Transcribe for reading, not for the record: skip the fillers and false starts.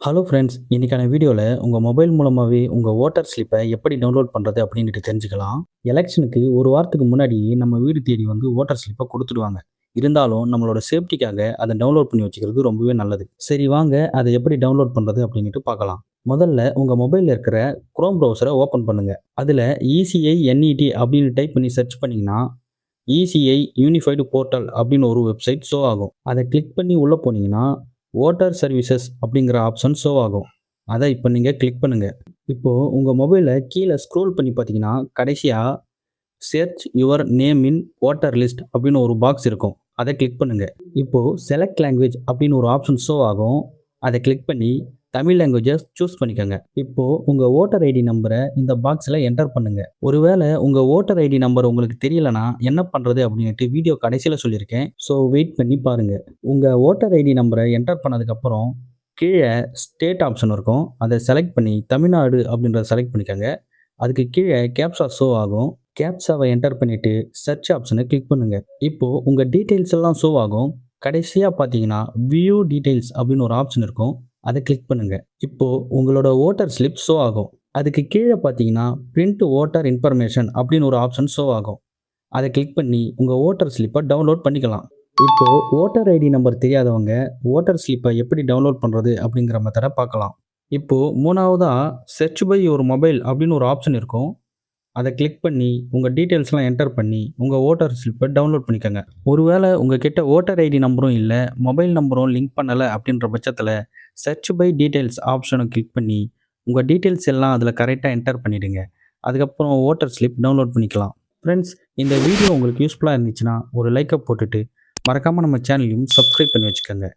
Hello friends, இன்னைக்கான வீடியோவில் உங்கள் மொபைல் மூலமாகவே உங்கள் ஓட்டர் ஸ்லிப்பை எப்படி டவுன்லோட் பண்ணுறது அப்படின்ட்டு தெரிஞ்சுக்கலாம். எலெக்ஷனுக்கு ஒரு வாரத்துக்கு முன்னாடியே நம்ம வீடு தேடி வந்து ஓட்டர் ஸ்லிப்பை கொடுத்துடுவாங்க. இருந்தாலும் நம்மளோட சேஃப்டிக்காக அதை டவுன்லோட் பண்ணி வச்சுக்கிறது ரொம்பவே நல்லது. சரி வாங்க, அதை எப்படி டவுன்லோட் பண்ணுறது அப்படின்ட்டு பார்க்கலாம். முதல்ல உங்கள் மொபைலில் இருக்கிற குரோம் ப்ரௌசரை ஓப்பன் பண்ணுங்கள். அதில் இசிஐ என்இடி அப்படின்னு டைப் பண்ணி சர்ச் பண்ணிங்கன்னா இசிஐ யூனிஃபைடு போர்ட்டல் அப்படின்னு ஒரு வெப்சைட் ஷோ ஆகும். அதை கிளிக் பண்ணி உள்ளே போனீங்கன்னா ஓட்டர் சர்வீசஸ் அப்படிங்கிற ஆப்ஷன் ஷோ ஆகும். அதை இப்போ நீங்கள் கிளிக் பண்ணுங்கள். இப்போது உங்கள் மொபைலில் கீழே ஸ்க்ரோல் பண்ணி பார்த்தீங்கன்னா கடைசியாக search your name in voter list அப்படின்னு ஒரு பாக்ஸ் இருக்கும். அதை கிளிக் பண்ணுங்கள். இப்போது செலக்ட் லாங்குவேஜ் அப்படின்னு ஒரு ஆப்ஷன் ஷோ ஆகும். அதை கிளிக் பண்ணி தமிழ் லாங்குவேஜை சூஸ் பண்ணிக்கோங்க. இப்போது உங்கள் ஓட்டர் ஐடி நம்பரை இந்த பாக்ஸில் என்டர் பண்ணுங்கள். ஒருவேளை உங்கள் ஓட்டர் ஐடி நம்பர் உங்களுக்கு தெரியலனா என்ன பண்ணுறது அப்படின்ட்டு வீடியோ கடைசியில் சொல்லியிருக்கேன். ஸோ வெயிட் பண்ணி பாருங்கள். உங்கள் ஓட்டர் ஐடி நம்பரை என்டர் பண்ணதுக்கப்புறம் கீழே ஸ்டேட் ஆப்ஷன் இருக்கும். அதை செலக்ட் பண்ணி தமிழ்நாடு அப்படின்றத செலக்ட் பண்ணிக்கோங்க. அதுக்கு கீழே கேப்சா ஷோ ஆகும். கேப்சாவை என்டர் பண்ணிவிட்டு சர்ச் ஆப்ஷனை கிளிக் பண்ணுங்கள். இப்போது உங்கள் டீட்டெயில்ஸ் எல்லாம் ஷோ ஆகும். கடைசியாக பார்த்தீங்கன்னா வியூ டீட்டெயில்ஸ் அப்படின்னு ஒரு ஆப்ஷன் இருக்கும். அதை கிளிக் பண்ணுங்கள். இப்போது உங்களோட ஓட்டர் ஸ்லிப் ஷோ ஆகும். அதுக்கு கீழே பார்த்தீங்கன்னா பிரிண்ட் ஓட்டர் இன்ஃபர்மேஷன் அப்படின்னு ஒரு ஆப்ஷன் ஷோ ஆகும். அதை கிளிக் பண்ணி உங்கள் ஓட்டர் ஸ்லிப்பை டவுன்லோட் பண்ணிக்கலாம். இப்போது ஓட்டர் ஐடி நம்பர் தெரியாதவங்க ஓட்டர் ஸ்லிப்பை எப்படி டவுன்லோட் பண்ணுறது அப்படிங்கிற மெத்தடை பார்க்கலாம். இப்போது மூணாவதாக சர்ச் பை யுவர் மொபைல் அப்படின்னு ஒரு ஆப்ஷன் இருக்கும். அதை கிளிக் பண்ணி உங்கள் டீட்டெயில்ஸ்லாம் என்டர் பண்ணி உங்கள் ஓட்டர் ஸ்லிப்பை டவுன்லோட் பண்ணிக்கோங்க. ஒருவேளை உங்கள் கிட்ட ஓட்டர் ஐடி நம்பரும் இல்லை, மொபைல் நம்பரும் லிங்க் பண்ணலை அப்படின்ற பட்சத்தில் சர்ச் பை டீட்டெயில்ஸ் ஆப்ஷனை கிளிக் பண்ணி உங்கள் டீட்டெயில்ஸ் எல்லாம் அதில் கரெக்டாக என்டர் பண்ணிவிடுங்க. அதுக்கப்புறம் ஓட்டர் ஸ்லிப் டவுன்லோட் பண்ணிக்கலாம். ஃப்ரெண்ட்ஸ், இந்த வீடியோ உங்களுக்கு யூஸ்ஃபுல்லாக இருந்துச்சுன்னா ஒரு லைக்கை போட்டுட்டு மறக்காமல் நம்ம சேனலையும் சப்ஸ்கிரைப் பண்ணி வச்சுக்கோங்க.